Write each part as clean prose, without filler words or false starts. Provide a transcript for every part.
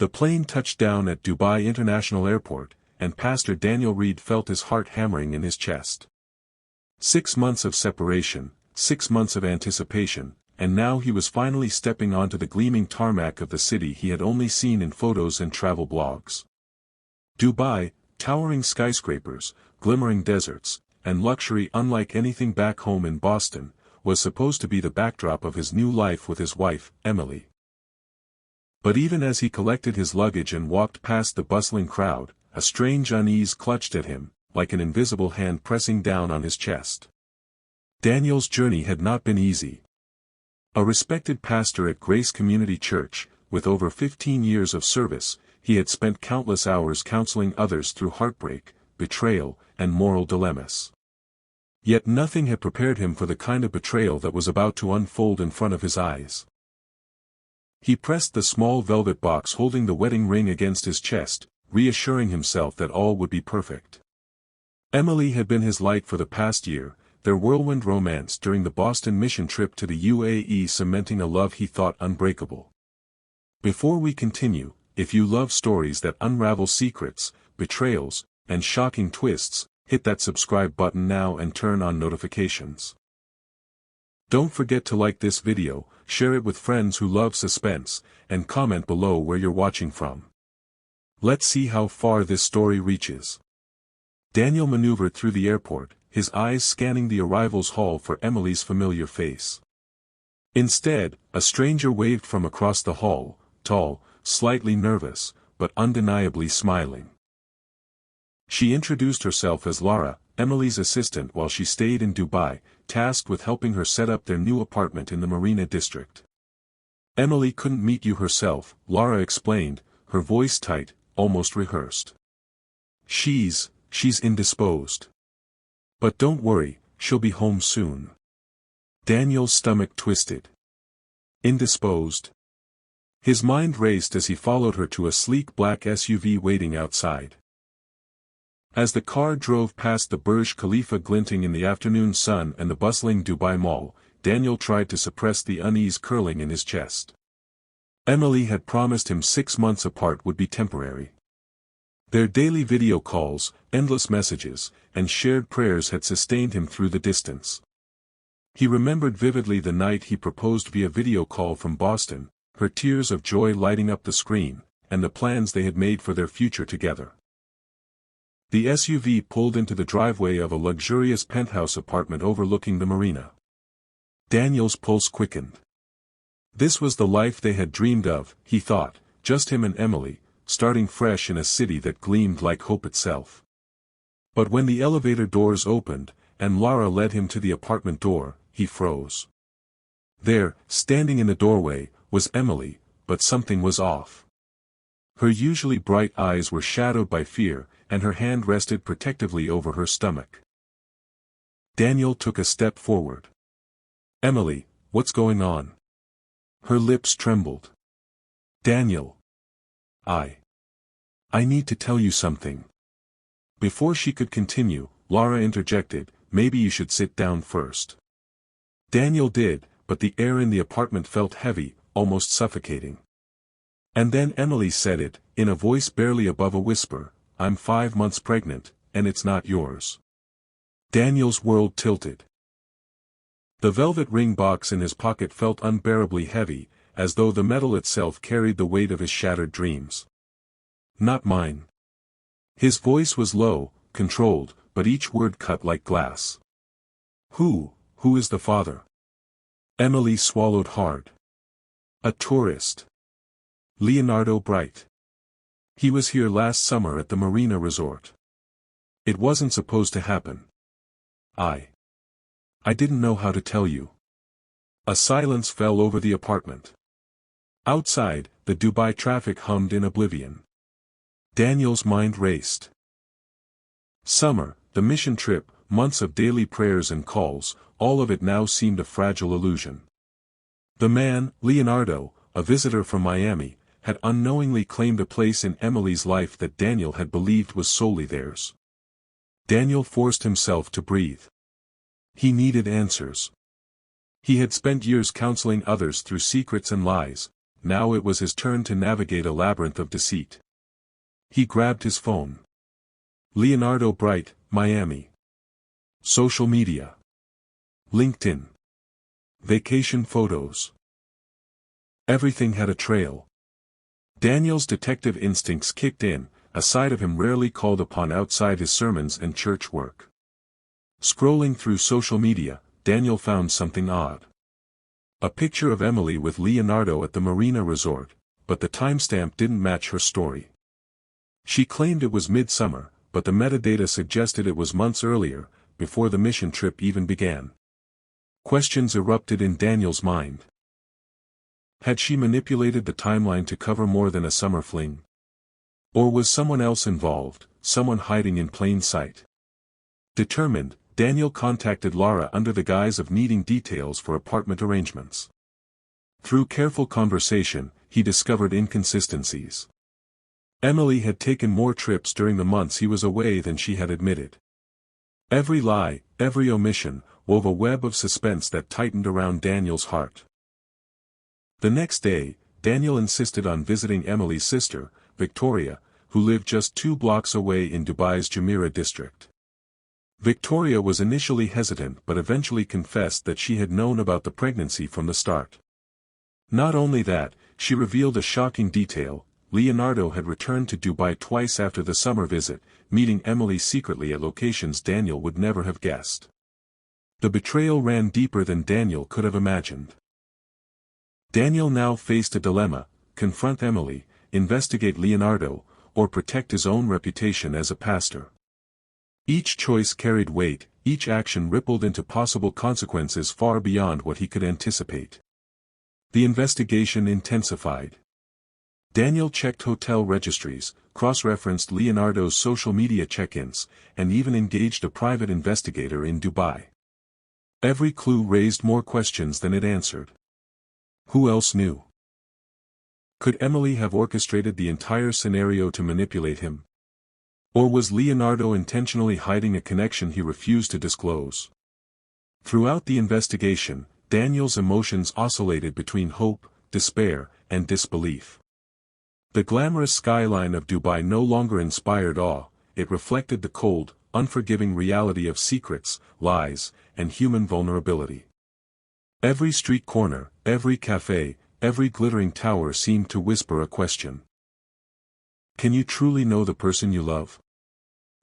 The plane touched down at Dubai International Airport, and Pastor Daniel Reed felt his heart hammering in his chest. 6 months of separation, 6 months of anticipation, and now he was finally stepping onto the gleaming tarmac of the city he had only seen in photos and travel blogs. Dubai, towering skyscrapers, glimmering deserts, and luxury unlike anything back home in Boston, was supposed to be the backdrop of his new life with his wife, Emily. But even as he collected his luggage and walked past the bustling crowd, a strange unease clutched at him, like an invisible hand pressing down on his chest. Daniel's journey had not been easy. A respected pastor at Grace Community Church, with over 15 years of service, he had spent countless hours counseling others through heartbreak, betrayal, and moral dilemmas. Yet nothing had prepared him for the kind of betrayal that was about to unfold in front of his eyes. He pressed the small velvet box holding the wedding ring against his chest, reassuring himself that all would be perfect. Emily had been his light for the past year, their whirlwind romance during the Boston mission trip to the UAE cementing a love he thought unbreakable. Before we continue, if you love stories that unravel secrets, betrayals, and shocking twists, hit that subscribe button now and turn on notifications. Don't forget to like this video, share it with friends who love suspense, and comment below where you're watching from. Let's see how far this story reaches. Daniel maneuvered through the airport, his eyes scanning the arrivals hall for Emily's familiar face. Instead, a stranger waved from across the hall, tall, slightly nervous, but undeniably smiling. She introduced herself as Laura, Emily's assistant while she stayed in Dubai, tasked with helping her set up their new apartment in the Marina district. Emily couldn't meet you herself, Laura explained, her voice tight, almost rehearsed. She's indisposed. But don't worry, she'll be home soon. Daniel's stomach twisted. Indisposed? His mind raced as he followed her to a sleek black SUV waiting outside. As the car drove past the Burj Khalifa glinting in the afternoon sun and the bustling Dubai Mall, Daniel tried to suppress the unease curling in his chest. Emily had promised him 6 months apart would be temporary. Their daily video calls, endless messages, and shared prayers had sustained him through the distance. He remembered vividly the night he proposed via video call from Boston, her tears of joy lighting up the screen, and the plans they had made for their future together. The SUV pulled into the driveway of a luxurious penthouse apartment overlooking the marina. Daniel's pulse quickened. This was the life they had dreamed of, he thought, just him and Emily, starting fresh in a city that gleamed like hope itself. But when the elevator doors opened, and Laura led him to the apartment door, he froze. There, standing in the doorway, was Emily, but something was off. Her usually bright eyes were shadowed by fear, and her hand rested protectively over her stomach. Daniel took a step forward. Emily, what's going on? Her lips trembled. Daniel. I need to tell you something. Before she could continue, Laura interjected, maybe you should sit down first. Daniel did, but the air in the apartment felt heavy, almost suffocating. And then Emily said it, in a voice barely above a whisper, I'm 5 months pregnant, and it's not yours. Daniel's world tilted. The velvet ring box in his pocket felt unbearably heavy, as though the metal itself carried the weight of his shattered dreams. Not mine. His voice was low, controlled, but each word cut like glass. Who is the father? Emily swallowed hard. A tourist. Leonardo Bright. He was here last summer at the Marina Resort. It wasn't supposed to happen. I didn't know how to tell you. A silence fell over the apartment. Outside, the Dubai traffic hummed in oblivion. Daniel's mind raced. Summer, the mission trip, months of daily prayers and calls, all of it now seemed a fragile illusion. The man, Leonardo, a visitor from Miami, had unknowingly claimed a place in Emily's life that Daniel had believed was solely theirs. Daniel forced himself to breathe. He needed answers. He had spent years counseling others through secrets and lies, now it was his turn to navigate a labyrinth of deceit. He grabbed his phone. Leonardo Bright, Miami. Social media. LinkedIn. Vacation photos. Everything had a trail. Daniel's detective instincts kicked in, a side of him rarely called upon outside his sermons and church work. Scrolling through social media, Daniel found something odd. A picture of Emily with Leonardo at the Marina Resort, but the timestamp didn't match her story. She claimed it was midsummer, but the metadata suggested it was months earlier, before the mission trip even began. Questions erupted in Daniel's mind. Had she manipulated the timeline to cover more than a summer fling? Or was someone else involved, someone hiding in plain sight? Determined, Daniel contacted Laura under the guise of needing details for apartment arrangements. Through careful conversation, he discovered inconsistencies. Emily had taken more trips during the months he was away than she had admitted. Every lie, every omission, wove a web of suspense that tightened around Daniel's heart. The next day, Daniel insisted on visiting Emily's sister, Victoria, who lived just 2 blocks away in Dubai's Jumeirah district. Victoria was initially hesitant but eventually confessed that she had known about the pregnancy from the start. Not only that, she revealed a shocking detail: Leonardo had returned to Dubai twice after the summer visit, meeting Emily secretly at locations Daniel would never have guessed. The betrayal ran deeper than Daniel could have imagined. Daniel now faced a dilemma: confront Emily, investigate Leonardo, or protect his own reputation as a pastor. Each choice carried weight, each action rippled into possible consequences far beyond what he could anticipate. The investigation intensified. Daniel checked hotel registries, cross-referenced Leonardo's social media check-ins, and even engaged a private investigator in Dubai. Every clue raised more questions than it answered. Who else knew? Could Emily have orchestrated the entire scenario to manipulate him? Or was Leonardo intentionally hiding a connection he refused to disclose? Throughout the investigation, Daniel's emotions oscillated between hope, despair, and disbelief. The glamorous skyline of Dubai no longer inspired awe, it reflected the cold, unforgiving reality of secrets, lies, and human vulnerability. Every street corner, every cafe, every glittering tower seemed to whisper a question. Can you truly know the person you love?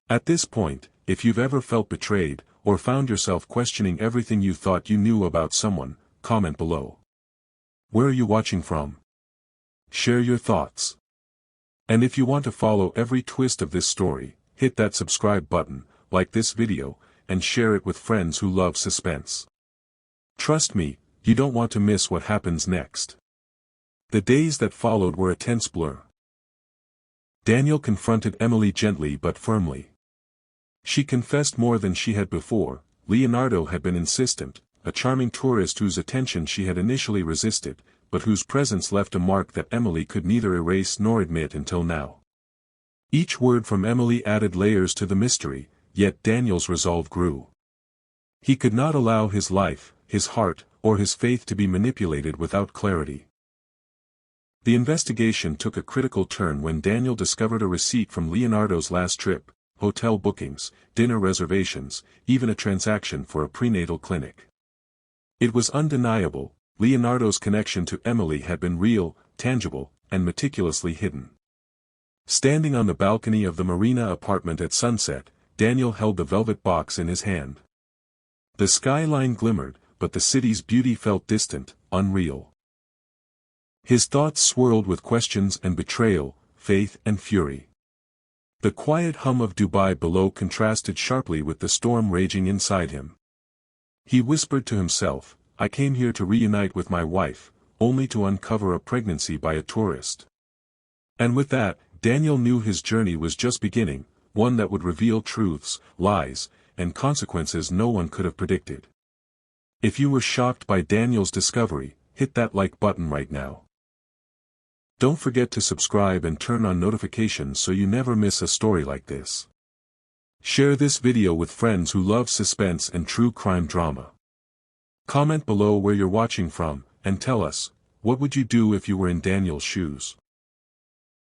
At this point, if you've ever felt betrayed, or found yourself questioning everything you thought you knew about someone, comment below. Where are you watching from? Share your thoughts. And if you want to follow every twist of this story, hit that subscribe button, like this video, and share it with friends who love suspense. Trust me, you don't want to miss what happens next. The days that followed were a tense blur. Daniel confronted Emily gently but firmly. She confessed more than she had before. Leonardo had been insistent, a charming tourist whose attention she had initially resisted, but whose presence left a mark that Emily could neither erase nor admit until now. Each word from Emily added layers to the mystery, yet Daniel's resolve grew. He could not allow his life, his heart, or his faith to be manipulated without clarity. The investigation took a critical turn when Daniel discovered a receipt from Leonardo's last trip, hotel bookings, dinner reservations, even a transaction for a prenatal clinic. It was undeniable: Leonardo's connection to Emily had been real, tangible, and meticulously hidden. Standing on the balcony of the Marina apartment at sunset, Daniel held the velvet box in his hand. The skyline glimmered, but the city's beauty felt distant, unreal. His thoughts swirled with questions and betrayal, faith and fury. The quiet hum of Dubai below contrasted sharply with the storm raging inside him. He whispered to himself, I came here to reunite with my wife, only to uncover a pregnancy by a tourist. And with that, Daniel knew his journey was just beginning, one that would reveal truths, lies, and consequences no one could have predicted. If you were shocked by Daniel's discovery, hit that like button right now. Don't forget to subscribe and turn on notifications so you never miss a story like this. Share this video with friends who love suspense and true crime drama. Comment below where you're watching from, and tell us, What would you do if you were in Daniel's shoes?